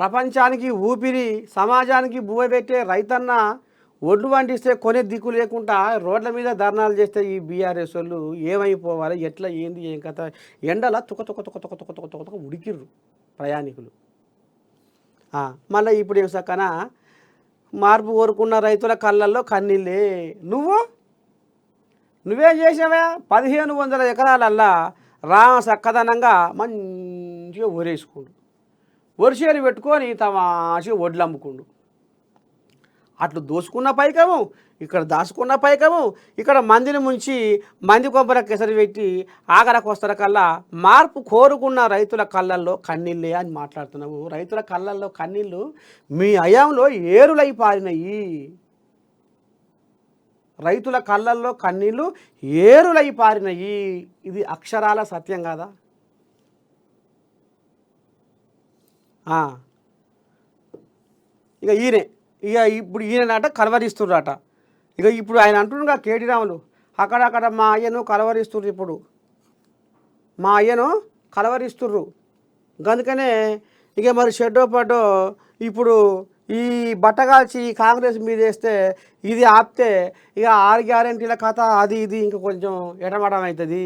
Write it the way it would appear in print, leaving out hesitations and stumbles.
ప్రపంచానికి ఊపిరి, సమాజానికి బువ్వ పెట్టే రైతన్న ఒడ్లు పండిస్తే కొనే దిక్కు లేకుండా రోడ్ల మీద ధర్నాలు చేస్తే ఈ బీఆర్ఎస్ వాళ్ళు ఏమైపోవాలి, ఎట్లా, ఏంది, ఏం కథ? ఎండల తుక తుక తుక తుక తుక తుక తుక తుక ఉడికిర్రు ప్రయాణికులు. మళ్ళీ ఇప్పుడు ఏం సక్కన మార్పు కోరుకున్న రైతుల కళ్ళల్లో కన్నీళ్ళే. నువ్వేం చేసావా? 1500 ఎకరాలల్లా సక్కదనంగా మంచిగా ఒరేసుకుండు, వరిసేలు పెట్టుకొని తమాషగా వడ్లు అమ్ముకుండు. అట్లు దోసుకున్న పైకము, ఇక్కడ దాచుకున్న పైకము, ఇక్కడ మందిని ముంచి మంది కొబ్బర కెసరి పెట్టి ఆఖరకు వస్తర కల్లా మార్పు కోరుకున్న రైతుల కళ్ళల్లో కన్నీళ్ళే అని మాట్లాడుతున్నావు. రైతుల కళ్ళల్లో కన్నీళ్ళు మీ హయాంలో ఏరులై పారినాయి. రైతుల కళ్ళల్లో కన్నీళ్ళు ఏరులై పారినాయి. ఇది అక్షరాల సత్యం కాదా? ఇప్పుడు ఈయనట కలవరిస్తుర్రట. ఇప్పుడు ఆయన అంటున్నాగా కేటీ రాములు, అక్కడక్కడ మా అయ్యను కలవరిస్తుర్రు. ఇప్పుడు మా అయ్యను కలవరిస్తుర్రు. అందుకనే మరి షెడ్డో పడ్డో ఇప్పుడు ఈ బట్టగాల్చి కాంగ్రెస్ మీద వేస్తే ఇది ఆపితే 6 గ్యారెంటీల కథ అది ఇది ఇంకా కొంచెం ఎటమటం అవుతుంది.